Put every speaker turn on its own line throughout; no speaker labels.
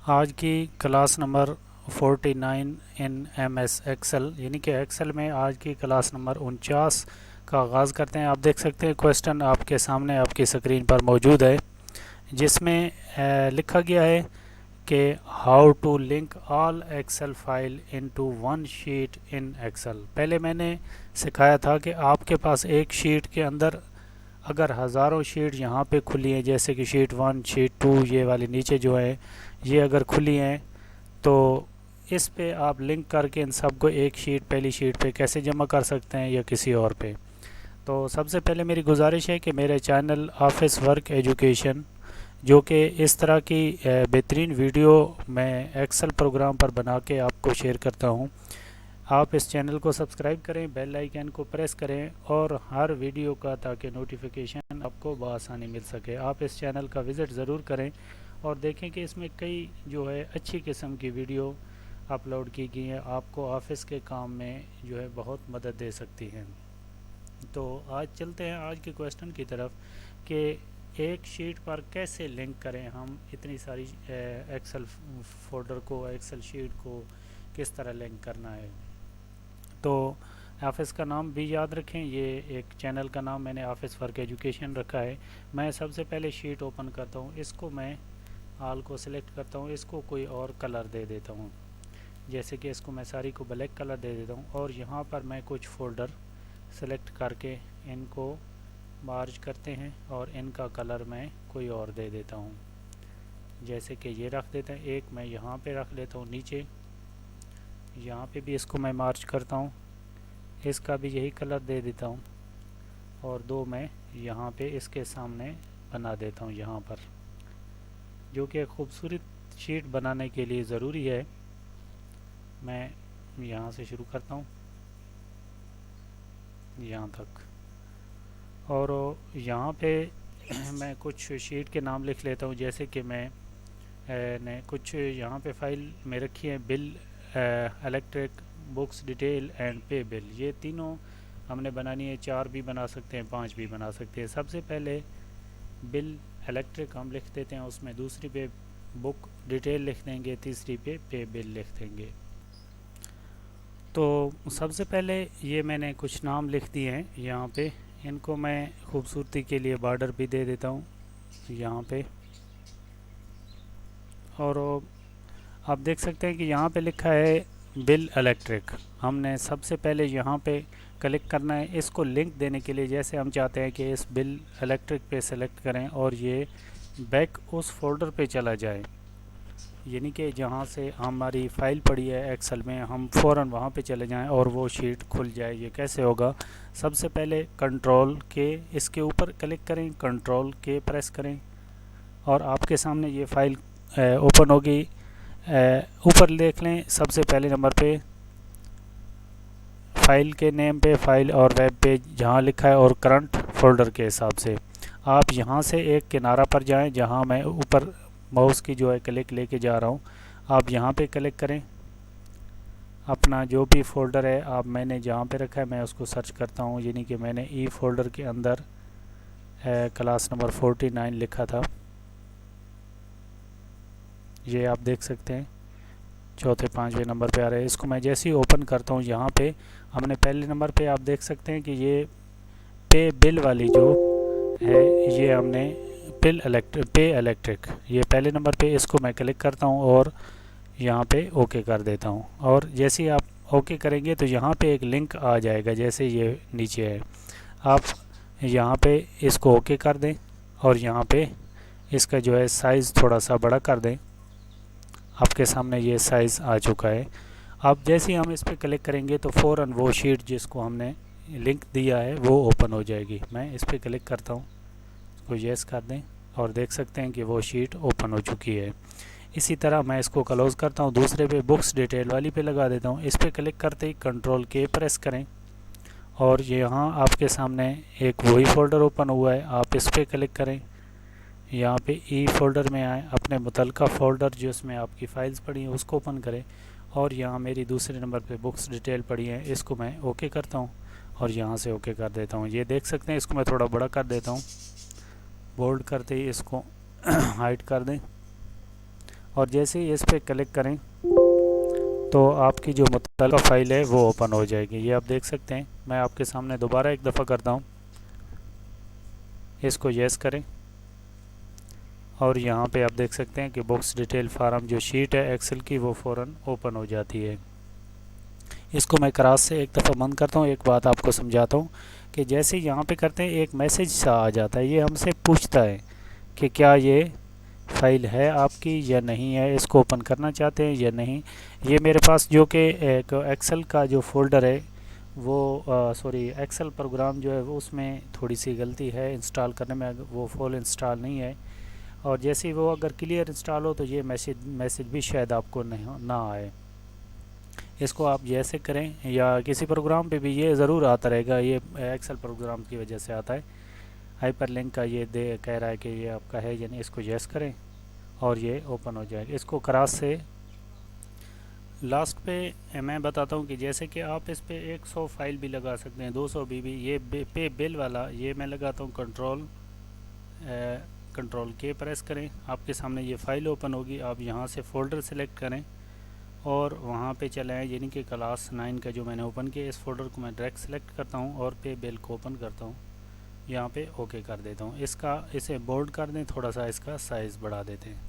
آج کی class number 49 ان M S Excel یعنی کہ ایکسل میں آج کی کلاس نمبر 49 کا آغاز کرتے ہیں۔ آپ دیکھ سکتے ہیں کویسچن آپ کے سامنے آپ کی سکرین پر موجود ہے، جس میں لکھا گیا ہے کہ how to link all Excel file into one sheet in Excel. پہلے میں نے سکھایا تھا کہ آپ کے پاس ایک شیٹ کے اندر اگر ہزاروں شیٹ یہاں پہ کھلی ہیں، جیسے کہ شیٹ 1 شیٹ 2 یہ والی نیچے جو ہے یہ اگر کھلی ہیں، تو اس پہ آپ لنک کر کے ان سب کو ایک شیٹ پہلی شیٹ پہ کیسے جمع کر سکتے ہیں یا کسی اور پہ۔ تو سب سے پہلے میری گزارش ہے کہ میرے چینل آفس ورک ایجوکیشن، جو کہ اس طرح کی بہترین ویڈیو میں ایکسل پروگرام پر بنا کے آپ کو شیئر کرتا ہوں، آپ اس چینل کو سبسکرائب کریں، بیل آئیکن کو پریس کریں اور ہر ویڈیو کا تاکہ نوٹیفیکیشن آپ کو بآسانی مل سکے۔ آپ اس چینل کا وزٹ ضرور کریں اور دیکھیں کہ اس میں کئی جو ہے اچھی قسم کی ویڈیو اپلوڈ کی گئی ہیں، آپ کو آفس کے کام میں جو ہے بہت مدد دے سکتی ہیں۔ تو آج چلتے ہیں آج کے کویسچن کی طرف کہ ایک شیٹ پر کیسے لنک کریں ہم اتنی ساری ایکسل فولڈر کو، ایکسل شیٹ کو کس طرح لنک کرنا ہے۔ تو آفس کا نام بھی یاد رکھیں، یہ ایک چینل کا نام میں نے آفس ورک ایجوکیشن رکھا ہے۔ میں سب سے پہلے شیٹ اوپن کرتا ہوں، اس کو میں آل کو سلیکٹ کرتا ہوں، اس کو کوئی اور کلر دے دیتا ہوں، جیسے کہ اس کو میں ساری کو بلیک کلر دے دیتا ہوں، اور یہاں پر میں کچھ فولڈر سلیکٹ کر کے ان کو مارج کرتے ہیں اور ان کا کلر میں کوئی اور دے دیتا ہوں، جیسے کہ یہ رکھ دیتا ہے۔ ایک میں یہاں پہ رکھ لیتا ہوں نیچے، یہاں پہ بھی اس کو میں مارچ کرتا ہوں، اس کا بھی یہی کلر دے دیتا ہوں، اور دو میں یہاں پہ اس کے سامنے بنا دیتا ہوں یہاں پر، جو کہ ایک خوبصورت شیٹ بنانے کے لیے ضروری ہے۔ میں یہاں سے شروع کرتا ہوں یہاں تک، اور یہاں پہ میں کچھ شیٹ کے نام لکھ لیتا ہوں، جیسے کہ میں نے کچھ یہاں پہ فائل میں رکھی ہے، bill, electric, books detail and pay bill. یہ تینوں ہم نے بنانی ہے، 4 بھی بنا سکتے ہیں، 5 بھی بنا سکتے ہیں۔ سب سے پہلے بل الیکٹرک ہم لکھ دیتے ہیں، اس میں دوسری پہ بک ڈیٹیل لکھ دیں گے، تیسری پہ پے بل لکھ دیں گے۔ تو سب سے پہلے یہ میں نے کچھ نام لکھ دیے ہیں یہاں پہ، ان کو میں خوبصورتی کے لیے بارڈر بھی دے دیتا ہوں یہاں پہ، اور آپ دیکھ سکتے ہیں کہ یہاں پہ لکھا ہے بل الیکٹرک۔ ہم نے سب سے پہلے یہاں پہ کلک کرنا ہے، اس کو لنک دینے کے لیے، جیسے ہم چاہتے ہیں کہ اس بل الیکٹرک پہ سلیکٹ کریں اور یہ بیک اس فولڈر پہ چلا جائے، یعنی کہ جہاں سے ہماری فائل پڑی ہے ایکسل میں، ہم فوراً وہاں پہ چلے جائیں اور وہ شیٹ کھل جائے۔ یہ کیسے ہوگا؟ سب سے پہلے کنٹرول کے اس کے اوپر کلک کریں، کنٹرول کے پریس کریں اور آپ کے سامنے یہ فائل اوپن ہوگی۔ اوپر دیکھ لیں سب سے پہلے نمبر پہ فائل کے نیم پہ فائل اور ویب پیج جہاں لکھا ہے، اور کرنٹ فولڈر کے حساب سے آپ یہاں سے ایک کنارہ پر جائیں، جہاں میں اوپر ماؤس کی جو ہے کلک لے کے جا رہا ہوں، آپ یہاں پہ کلک کریں، اپنا جو بھی فولڈر ہے آپ میں نے جہاں پہ رکھا ہے میں اس کو سرچ کرتا ہوں، یعنی کہ میں نے ای فولڈر کے اندر کلاس نمبر 49 لکھا تھا، یہ آپ دیکھ سکتے ہیں چوتھے 5ویں نمبر پہ آ رہا ہے۔ اس کو میں جیسے ہی اوپن کرتا ہوں، یہاں پہ ہم نے پہلے نمبر پہ آپ دیکھ سکتے ہیں کہ یہ پے بل والی جو ہے، یہ ہم نے پے الیکٹرک، یہ پہلے نمبر پہ، اس کو میں کلک کرتا ہوں اور یہاں پہ اوکے کر دیتا ہوں، اور جیسے ہی آپ اوکے کریں گے تو یہاں پہ ایک لنک آ جائے گا، جیسے یہ نیچے ہے، آپ یہاں پہ اس کو اوکے کر دیں اور یہاں پہ اس کا جو ہے سائز تھوڑا سا بڑا کر دیں۔ آپ کے سامنے یہ سائز آ چکا ہے۔ اب جیسے ہی ہم اس پہ کلک کریں گے تو فوراً وہ شیٹ جس کو ہم نے لنک دیا ہے وہ اوپن ہو جائے گی۔ میں اس پہ کلک کرتا ہوں، اس کو یس کر دیں اور دیکھ سکتے ہیں کہ وہ شیٹ اوپن ہو چکی ہے۔ اسی طرح میں اس کو کلوز کرتا ہوں، دوسرے پہ بکس ڈیٹیل والی پہ لگا دیتا ہوں، اس پہ کلک کرتے ہی کنٹرول کے پریس کریں اور یہاں آپ کے سامنے ایک وہی فولڈر اوپن ہوا ہے، آپ اس پہ کلک کریں، یہاں پہ ای فولڈر میں آئیں، اپنے متعلقہ فولڈر جس میں آپ کی فائلز پڑی ہیں اس کو اوپن کریں، اور یہاں میری دوسرے نمبر پہ بکس ڈیٹیل پڑی ہیں، اس کو میں اوکے کرتا ہوں اور یہاں سے اوکے کر دیتا ہوں۔ یہ دیکھ سکتے ہیں، اس کو میں تھوڑا بڑا کر دیتا ہوں، بولڈ کرتے ہی اس کو ہائٹ کر دیں اور جیسے ہی اس پہ کلک کریں تو آپ کی جو متعلقہ فائل ہے وہ اوپن ہو جائے گی. یہ آپ دیکھ سکتے ہیں. میں آپ کے سامنے دوبارہ ایک دفعہ کرتا ہوں. اس کو یس کریں اور یہاں پہ آپ دیکھ سکتے ہیں کہ بکس ڈیٹیل فارم جو شیٹ ہے ایکسل کی وہ فوراً اوپن ہو جاتی ہے. اس کو میں کراس سے ایک دفعہ بند کرتا ہوں. ایک بات آپ کو سمجھاتا ہوں کہ جیسے یہاں پہ کرتے ہیں ایک میسیج سا آ جاتا ہے. یہ ہم سے پوچھتا ہے کہ کیا یہ فائل ہے آپ کی یا نہیں ہے, اس کو اوپن کرنا چاہتے ہیں یا نہیں. یہ میرے پاس جو کہ ایک ایکسل کا جو فولڈر ہے وہ ایکسل پروگرام جو ہے اس میں تھوڑی سی غلطی ہے انسٹال کرنے میں, وہ فل انسٹال نہیں ہے. اور جیسے وہ اگر کلیئر انسٹال ہو تو یہ میسیج بھی شاید آپ کو نہ آئے. اس کو آپ جیسے کریں یا کسی پروگرام پہ بھی یہ ضرور آتا رہے گا. یہ ایکسل پروگرام کی وجہ سے آتا ہے. ہائپر لنک کا یہ کہہ رہا ہے کہ یہ آپ کا ہے یعنی اس کو یس کریں اور یہ اوپن ہو جائے گا. اس کو کراس سے لاسٹ پہ میں بتاتا ہوں کہ جیسے کہ آپ اس پہ 100 فائل بھی لگا سکتے ہیں, 200 بھی. یہ پے بل والا یہ میں لگاتا ہوں کنٹرول کے پریس کریں. آپ کے سامنے یہ فائل اوپن ہوگی. آپ یہاں سے فولڈر سلیکٹ کریں اور وہاں پہ چلیں یعنی کہ کلاس 9 کا جو میں نے اوپن کیا اس فولڈر کو میں ڈائریکٹ سلیکٹ کرتا ہوں اور پے بل کو اوپن کرتا ہوں. یہاں پہ اوکے کر دیتا ہوں. اسے بولڈ کر دیں, تھوڑا سا اس کا سائز بڑھا دیتے ہیں.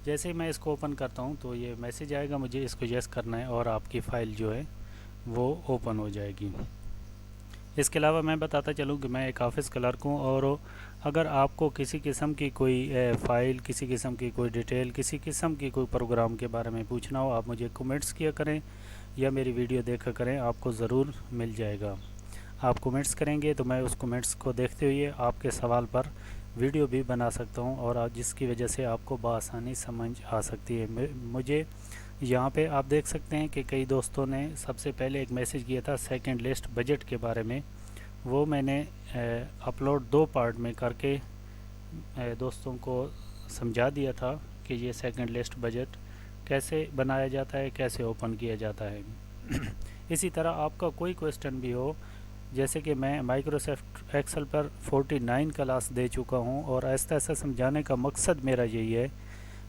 جیسے ہی میں اس کو اوپن کرتا ہوں تو یہ میسیج آئے گا, مجھے اس کو یس کرنا ہے اور آپ کی فائل جو ہے وہ اوپن ہو جائے گی. اس کے علاوہ میں بتاتا چلوں کہ میں ایک آفس کلرک ہوں اور اگر آپ کو کسی قسم کی کوئی فائل, کسی قسم کی کوئی ڈیٹیل, کسی قسم کی کوئی پروگرام کے بارے میں پوچھنا ہو آپ مجھے کمنٹس کیا کریں یا میری ویڈیو دیکھا کریں, آپ کو ضرور مل جائے گا. آپ کمنٹس کریں گے تو میں اس کمنٹس کو دیکھتے ہوئے آپ کے سوال پر ویڈیو بھی بنا سکتا ہوں اور جس کی وجہ سے آپ کو بآسانی سمجھ آ سکتی ہے. مجھے یہاں پہ آپ دیکھ سکتے ہیں کہ کئی دوستوں نے سب سے پہلے ایک میسیج کیا تھا سیکنڈ لسٹ بجٹ کے بارے میں. وہ میں نے اپلوڈ 2 پارٹ میں کر کے دوستوں کو سمجھا دیا تھا کہ یہ سیکنڈ لسٹ بجٹ کیسے بنایا جاتا ہے, کیسے اوپن کیا جاتا ہے. اسی طرح آپ کا کوئی کویسچن بھی ہو, جیسے کہ میں مائکروسافٹ ایکسل پر 49 کلاس دے چکا ہوں اور آہستہ آہستہ سمجھانے کا مقصد میرا یہی ہے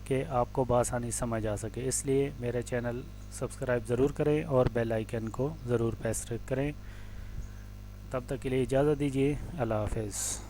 کہ آپ کو بآسانی سمجھ آ سکے. اس لیے میرے چینل سبسکرائب ضرور کریں اور بیل آئیکن کو ضرور پریس کریں. تب تک کے لیے اجازت دیجیے. اللہ حافظ.